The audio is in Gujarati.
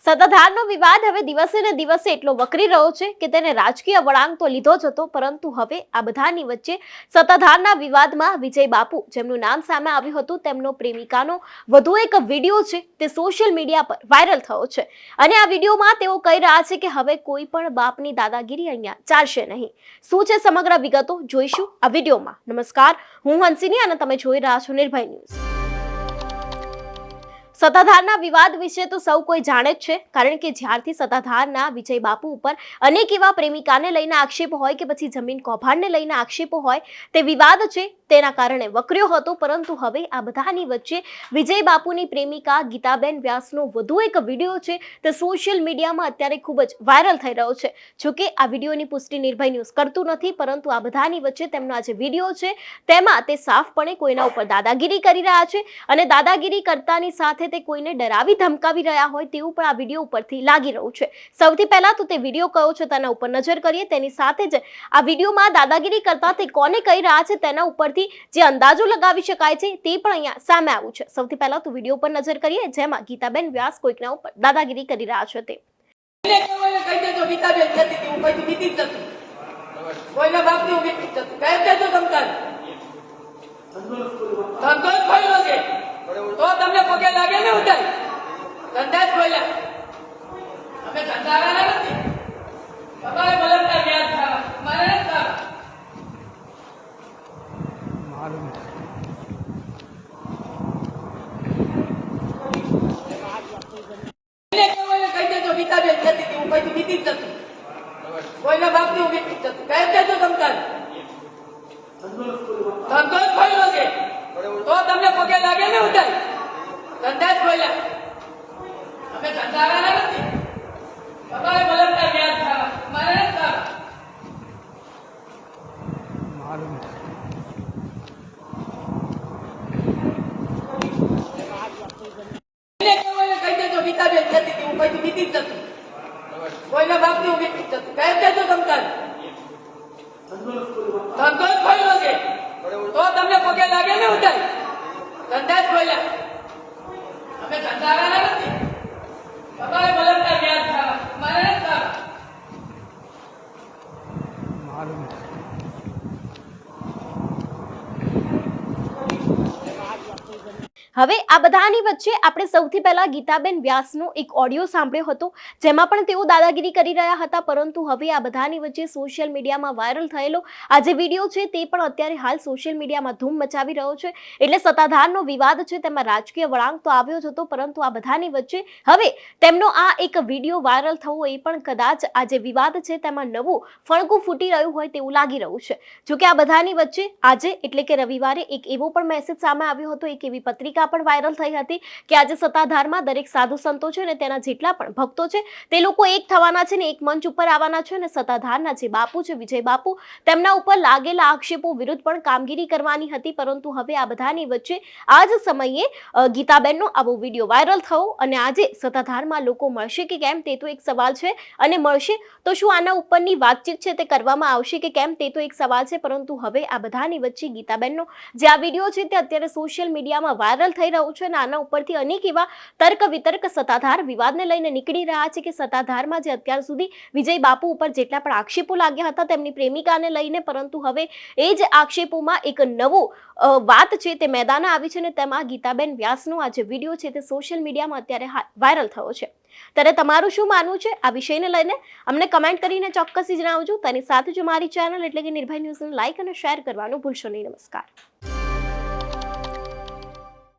સત્તાધારનો વિવાદ હવે દિવસે ને દિવસે એટલો વકરી રહ્યો છે કે તેને રાજકીય વળાંક તો લીધો જ હતો, પરંતુ હવે આ બધાની વચ્ચે સત્તાધારના વિવાદમાં વિજય બાપુ, જેમનું નામ સામે આવ્યું હતું, તેમનો પ્રેમિકાનો વધુ એક વિડીયો છે તે સોશિયલ મીડિયા પર વાયરલ થયો છે અને આ વિડીયોમાં તેઓ કહી રહ્યા છે કે હવે કોઈ પણ બાપની દાદાગીરી અહીંયા ચાલશે નહીં. શું છે સમગ્ર વિગતો જોઈશું આ વિડીયોમાં. નમસ્કાર, હું હંસિની અને તમે જોઈ રહ્યા છો નિર્ભય ન્યૂઝ. સત્તાધારના વિવાદ વિશે તો સૌ કોઈ જાણે જ છે, કારણ કે જ્યારથી સત્તાધારના વિજય બાપુ ઉપર અનેક એવા પ્રેમિકાને લઈને આક્ષેપો હોય કે પછી જમીન કૌભાંડને લઈને આક્ષેપો હોય, તે વિવાદ છે તેના કારણે વકર્યો હતો. પરંતુ હવે આ બધાની વચ્ચે વિજય બાપુની પ્રેમિકા ગીતાબેન વ્યાસનો વધુ એક વિડીયો છે તે સોશિયલ મીડિયામાં અત્યારે ખૂબ જ વાયરલ થઈ રહ્યો છે. જોકે આ વિડીયોની પુષ્ટિ નિર્ભય ન્યૂઝ કરતું નથી, પરંતુ આ બધાની વચ્ચે તેમનો આ જે વિડીયો છે તેમાં તે સાફપણે કોઈના ઉપર દાદાગીરી કરી રહ્યા છે અને દાદાગીરી કરતાની સાથે તે કોઈને ડરાવી ધમકાવી રહ્યા હોય તેવું પણ આ વિડીયો ઉપરથી લાગી રહ્યું છે. સૌથી પહેલા તો તે વિડીયો કયો છે તેના ઉપર નજર કરીએ, તેની સાથે જ આ વિડીયોમાં દાદાગીરી કરતા તે કોને કહી રહ્યા છે તેના ઉપરથી જે અંદાજો લગાવી શકાય છે તે પણ અહીંયા સામે આવ્યું છે. સૌથી પહેલા તો વિડીયો પર નજર કરીએ, જેમાં ગીતાબેન વ્યાસ કોઈકના ઉપર દાદાગીરી કરી રહ્યા છે. તે કોઈના બાપની ઉભી કહી દેજો તમતાર ધંધો જ ખોલ્યો છે તો તમને પગે લાગે ને ઉતાર ધંધા જ ખોલ્યા. અમે ધંધા વાળા નથી, તમારે બલમતા વ્યાજ ખાવા, મારે નથી ખાવા. કહી દેજો ગીતાબેન જતી હતી, હું કઈ બીતી જ નથી. કોઈના બાપની ઉભી કહી દેજો તમતાર ધંધો જ ખોલ્યો છે તો તમને પગે લાગે ને ઉતાર ધંધા જ ખોલ્યા. અમે ધંધા વાળા નથી, તમારે બલમતા વ્યાજ ખાવા, મારે નથી ખાવા. કહી દેજો ગીતાબેન જતી હતી, હું કઈ બીતી જ નથી. કોઈના બાપની ઉભી કહી દેજો તમતાર ધંધો જ ખોલ્યો છે તો તમને પગે લાગે ને ઉતાર ધંધા જ ખોલ્યા. અમે ધંધા વાળા નથી, તમારે બલમતા વ્યાજ ખાવા, મારે નથી ખાવા. હવે આ બધાની વચ્ચે આપણે સૌથી પહેલા ગીતાબેન વ્યાસનો એક ઓડિયો સાંભળ્યો હતો, જેમાં પણ તેઓ દાદાગીરી કરી રહ્યા હતા. પરંતુ હવે આ બધાની વચ્ચે સોશિયલ મીડિયામાં વાયરલ થયેલો આ જે વિડીયો છે તે પણ અત્યારે હાલ સોશિયલ મીડિયામાં ધૂમ મચાવી રહ્યો છે. એટલે સત્તાધારનો વિવાદ છે તેમાં રાજકીય વળાંક તો આવ્યો જ હતો, પરંતુ આ બધાની વચ્ચે હવે તેમનો આ એક વિડીયો વાયરલ થવો એ પણ કદાચ આ જે વિવાદ છે તેમાં નવું ફણકું ફૂટી રહ્યું હોય તેવું લાગી રહ્યું છે. જોકે આ બધાની વચ્ચે આજે એટલે કે રવિવારે એક એવો પણ મેસેજ સામે આવ્યો હતો, એક એવી પત્રિકા પણ વાયરલ થઈ હતી કે આજે સત્તાધારમાં દરેક સાધુ સંતો છે ને તેના જેટલા પણ ભક્તો છે તે લોકો એક થવાના છે ને એક મંચ ઉપર આવવાના છે અને સત્તાધારના જે બાપુ છે વિજય બાપુ, તેમના ઉપર લાગેલા આક્ષેપો વિરુદ્ધ પણ કામગીરી કરવાની હતી. પરંતુ હવે આ બધાની વચ્ચે આ જ સમયે ગીતાબેનનો આવો વિડીયો વાયરલ થયો અને આજે સત્તાધારમાં લોકો મળશે કે કેમ તે તો એક સવાલ છે, અને મળશે તો શું આના ઉપરની વાતચીત છે તે કરવામાં આવશે કે કેમ તે તો એક સવાલ છે. પરંતુ હવે આ બધાની વચ્ચે ગીતાબેનનો જે આ વિડીયો છે તે અત્યારે સોશિયલ મીડિયામાં વાયરલ થઈ રહ્યું છે અને આના ઉપરથી અનેક એવા તર્ક વિતર્ક સત્તાધાર વિવાદને લઈને નીકળી રહ્યા છે કે સત્તાધારમાં જે અત્યાર સુધી વિજય બાપુ ઉપર જેટલા પણ આક્ષેપો લાગ્યા હતા તેમની પ્રેમિકાને લઈને, પરંતુ હવે એ જ આક્ષેપોમાં એક નવું વાત છે તે મેદાને આવી છે અને તેમાં ગીતાબેન વ્યાસનો આ જે વિડીયો છે તે સોશિયલ મીડિયામાં અત્યારે વાયરલ થયો છે. ત્યારે તમારું શું માનવું છે આ વિષયને લઈને અમને કમેન્ટ કરીને ચોક્કસથી જણાવજો. તેની સાથે જ મારી ચેનલ એટલે કે નિર્ભય ન્યૂઝને લાઇક અને શેર કરવાનું ભૂલશો નહીં. નમસ્કાર.